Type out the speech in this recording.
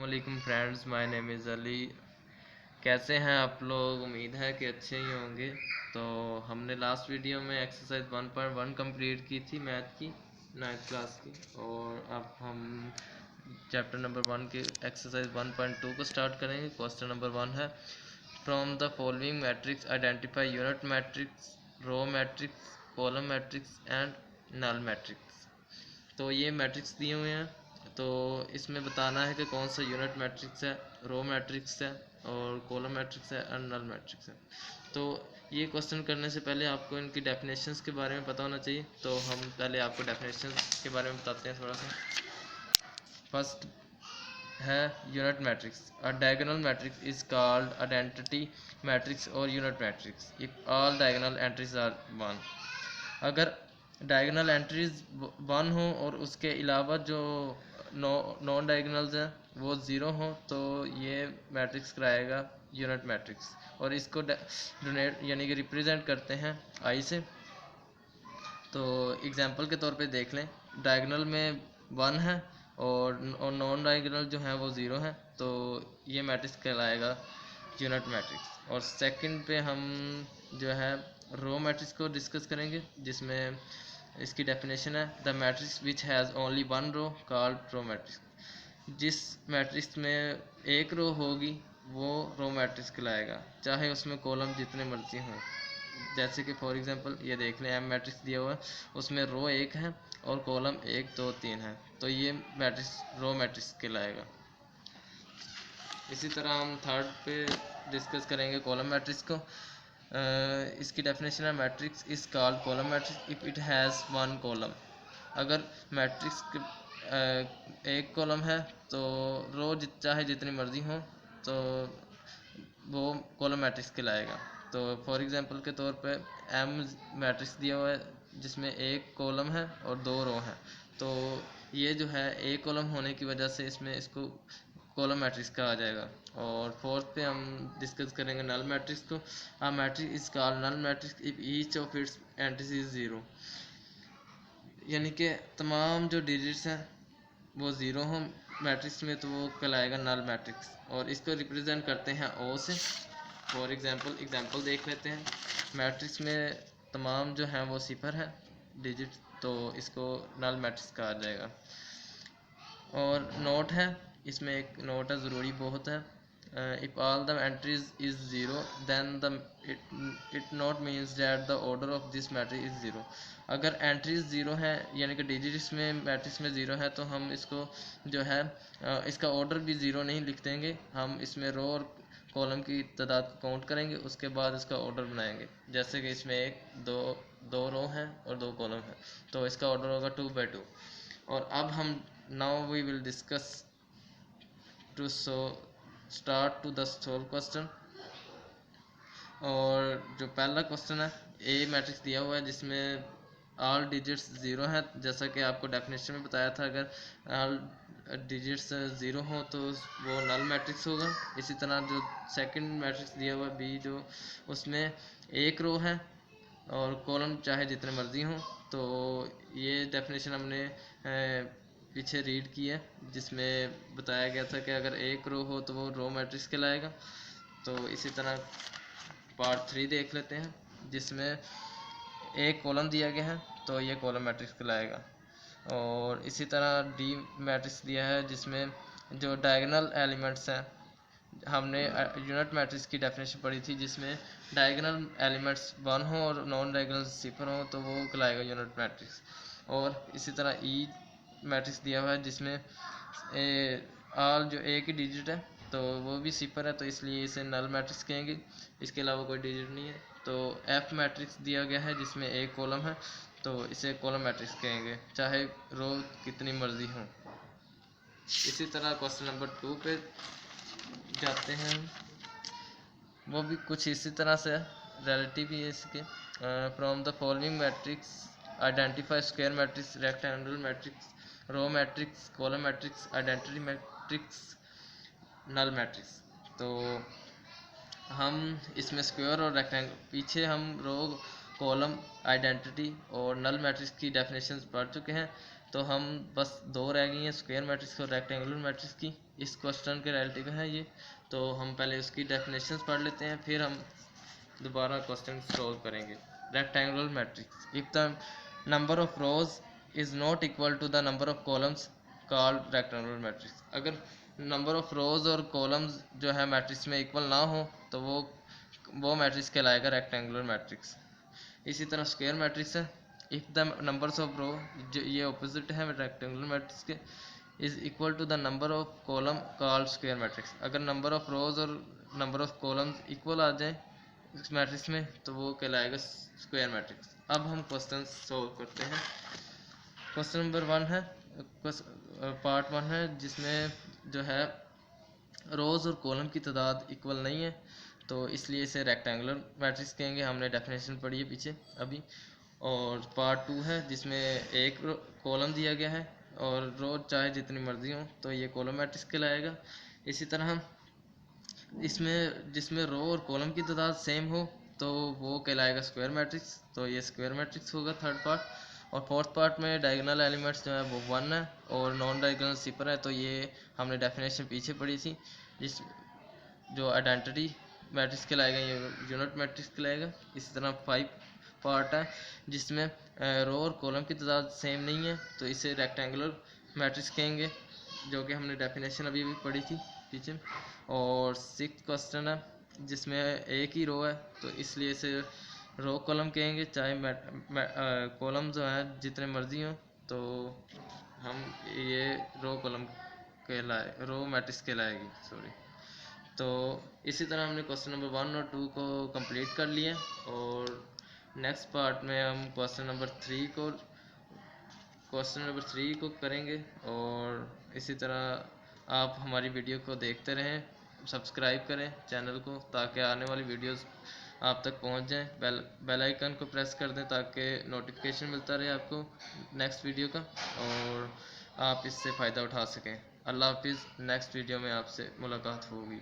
अस्सलामुअलैकुम friends, my name is Ali. कैसे हैं आप लोग? उम्मीद है कि अच्छे ही होंगे। तो हमने लास्ट वीडियो में एक्सरसाइज 1.1 कंप्लीट की थी, मैथ की 9th क्लास की। और अब हम चैप्टर नंबर 1 की एक्सरसाइज 1.2 को स्टार्ट करेंगे। क्वेश्चन नंबर 1 है, from the following matrix identify unit matrix, row matrix, column matrix and null matrix. तो ये मैट्रिक्स दिए हुए हैं, तो इसमें बताना है कि कौन सा यूनिट मैट्रिक्स है, रो मैट्रिक्स है और कॉलम मैट्रिक्स है और नल मैट्रिक्स है। तो ये क्वेश्चन करने से पहले आपको इनकी डेफिनेशंस के बारे में पता होना चाहिए। तो हम पहले आपको डेफिनेशंस के बारे में बताते हैं थोड़ा सा। फर्स्ट है unit matrix. A diagonal matrix is called identity matrix और unit matrix if all diagonal entries are 1। अगर डायगोनल एंट्रीज 1 हो और उसके अलावा जो नॉन डायगोनल्स हैं वो 0 हो, तो ये मैट्रिक्स कराएगा यूनिट मैट्रिक्स। और इसको डोनेट यानी कि रिप्रेजेंट करते हैं आई से। तो एग्जांपल के तौर पे देख लें, डायगोनल में 1 है और नॉन डायगोनल जो है वो 0 है, तो ये मैट्रिक्स कहलाएगा यूनिट मैट्रिक्स। और सेकंड पे हम जो है रो मैट्रिक्स को डिस्कस करेंगे, जिसमें इसकी डेफिनेशन है, the matrix which has only one row called row matrix. जिस मैट्रिक्स में एक रो होगी वो रो मैट्रिक्स कहलाएगा, चाहे उसमें कॉलम जितने मर्जी हों। जैसे कि फॉर एग्जांपल ये देख लें, एम मैट्रिक्स दिया हुआ है, उसमें रो 1 है और कॉलम 1 2 3 है, तो ये मैट्रिक्स रो मैट्रिक्स कहलाएगा। इसी तरह हम थर्ड पे डिस्कस करेंगे कॉलम मैट्रिक्स को। इसकी डेफिनेशन है, matrix is called column matrix if it has one column. अगर मैट्रिक्स एक कॉलम है तो रो चाहे जितनी मर्जी हो, तो वो कॉलम मैट्रिक्स कहलाएगा। तो फॉर एग्जांपल के तौर पे एम मैट्रिक्स दिया हुआ है जिसमें एक कॉलम है और 2 रो हैं, तो ये जो है एक कॉलम होने की वजह से इसमें इसको कॉलम मैट्रिक्स कहा जाएगा। और फोर्थ पे हम डिस्कस करेंगे नल मैट्रिक्स को। A matrix is called null matrix if each of its entries is 0। यानी कि तमाम जो डिजिट्स हैं वो 0 हो मैट्रिक्स में, तो वो कहलाएगा नल मैट्रिक्स। और इसको रिप्रेजेंट करते हैं ओ से। फॉर एग्जांपल देख लेते हैं, मैट्रिक्स में तमाम जो हैं वो 0 है डिजिट, तो इसको नल मैट्रिक्स कहा जाएगा। और नोट है, इसमें एक नोट है, ज़रूरी बहुत है। If all the entries is 0 then the it not means that the order of this matrix is 0। अगर एंट्रीज 0 है यानी कि डिजिट्स में मैट्रिक्स में 0 है, तो हम इसको जो है इसका ऑर्डर भी 0 नहीं लिख देंगे। हम इसमें रो और कॉलम की तादाद को काउंट करेंगे, उसके बाद इसका ऑर्डर बनाएंगे। जैसे कि इसमें एक दो रो हैं और 2 कॉलम हैं, तो इसका ऑर्डर होगा 2 by 2। और अब हम now we will discuss to start to the solve question. और जो पहला क्वेश्चन है, ए मैट्रिक्स दिया हुआ है जिसमें ऑल डिजिट्स 0 है, जैसा कि आपको डेफिनेशन में बताया था। अगर ऑल डिजिट्स 0 हो तो वो नल मैट्रिक्स होगा। इसी तरह जो सेकंड मैट्रिक्स दिया हुआ है बी, जो उसमें एक रो है और कॉलम चाहे जितने मर्जी हों, तो ये डेफिनेशन हमने पीछे रीड की है, जिसमें बताया गया था कि अगर एक रो हो तो वो रो मैट्रिक्स कहलाएगा। तो इसी तरह पार्ट 3 देख लेते हैं, जिसमें एक कॉलम दिया गया है, तो ये कॉलम मैट्रिक्स कहलाएगा। और इसी तरह डी मैट्रिक्स दिया है जिसमें जो डायगोनल एलिमेंट्स हैं, हमने यूनिट मैट्रिक्स की डेफिनेशन पढ़ी थी, जिसमें डायगोनल एलिमेंट्स 1 हो और नॉन डायगोनल 0 हो, तो वो कहलाएगा यूनिट मैट्रिक्स। और इसी तरह ई मैट्रिक्स दिया हुआ है जिसमें ऑल जो एक ही डिजिट है तो वो भी 0 है, तो इसलिए इसे नल मैट्रिक्स कहेंगे, इसके अलावा कोई डिजिट नहीं है। तो एफ मैट्रिक्स दिया गया है जिसमें एक कॉलम है, तो इसे कॉलम मैट्रिक्स कहेंगे, चाहे रो कितनी मर्जी हो। इसी तरह क्वेश्चन नंबर 2 पे जाते हैं, वो भी कुछ इसी तरह से रिलेटिव ही है इसके। From the following matrix identify square matrix, rectangle matrix, row matrix, column matrix, identity matrix, null matrix. तो हम इसमें स्क्वायर और रेक्टेंगल, पीछे हम रो, कॉलम, आइडेंटिटी और नल मैट्रिक्स की डेफिनेशंस पढ़ चुके हैं। तो हम बस दो रह गई हैं, स्क्वायर मैट्रिक्स और रेक्टेंगुलर मैट्रिक्स की। इस क्वेश्चन के रिलेटिव है ये, तो हम पहले उसकी डेफिनेशंस पढ़ लेते हैं, फिर हम दोबारा क्वेश्चन सॉल्व करेंगे। Rectangular matrix, if the number of rows is not equal to the number of columns called rectangular matrix. अगर नंबर ऑफ रोज और कॉलम्स जो है मैट्रिक्स में इक्वल ना हो तो वो मैट्रिक्स कहलाएगा रेक्टेंगुलर मैट्रिक्स। इसी तरह स्क्वायर मैट्रिक्स है, if the numbers of row, जो ये ऑपोजिट है रेक्टेंगुलर मैट्रिक्स के, is equal to the number of column called square matrix. अगर नंबर ऑफ रोज और नंबर ऑफ कॉलम्स इक्वल आ जाए इस मैट्रिक्स में तो वो कहलाएगा स्क्वायर मैट्रिक्स। अब हम क्वेश्चन सॉल्व करते हैं। क्वेश्चन नंबर 1 है, पार्ट 1 है, जिसमें जो है रोज और कॉलम की तादाद इक्वल नहीं है, तो इसलिए इसे रेक्टेंगुलर मैट्रिक्स कहेंगे। हमने डेफिनेशन पढ़ी है पीछे अभी। और पार्ट 2 है, जिसमें एक कॉलम दिया गया है और रो चाहे जितनी मर्जी हो, तो ये कॉलम मैट्रिक्स कहलाएगा। इसी तरह हम इसमें जिसमें रो और कॉलम की तादाद सेम हो तो वो कहलाएगा स्क्वायर मैट्रिक्स, तो ये स्क्वायर मैट्रिक्स होगा थर्ड पार्ट। और फोर्थ पार्ट में डायगोनल एलिमेंट्स जो है वो 1 है और नॉन डायगोनल 0 है, तो ये हमने डेफिनेशन पीछे पढ़ी थी। जिस जो आइडेंटिटी मैट्रिक्स कहलाएगा ये यूनिट मैट्रिक्स कहलाएगा। इसी तरह 5 पार्ट है, जिसमें रो और कॉलम की तादाद सेम नहीं है, तो इसे रेक्टेंगुलर मैट्रिक्स कहेंगे, जो कि हमने डेफिनेशन अभी पढ़ी थी पीछे। और 6th क्वेश्चन है, जिसमें एक ही रो है, तो इसलिए इसे रो कॉलम कहेंगे, चाहे कॉलम जो है जितने मर्जी हों, तो हम ये रो कॉलम रो मैट्रिक्स कहलाएगी, सॉरी। तो इसी तरह हमने क्वेश्चन नंबर 1 और 2 को कंप्लीट कर लिया, और नेक्स्ट पार्ट में हम क्वेश्चन नंबर 3 को करेंगे। और इसी तरह आप हमारी वीडियो को देखते रहें, सब्सक्राइब करें चैनल को, ताकि आने वाली वीडियोस आप तक पहुंच जाएं। बेल आइकन को प्रेस कर दें ताकि नोटिफिकेशन मिलता रहे आपको नेक्स्ट वीडियो का, और आप इससे फ़ायदा उठा सकें। अल्लाह हाफिज़। नेक्स्ट वीडियो में आपसे मुलाकात होगी।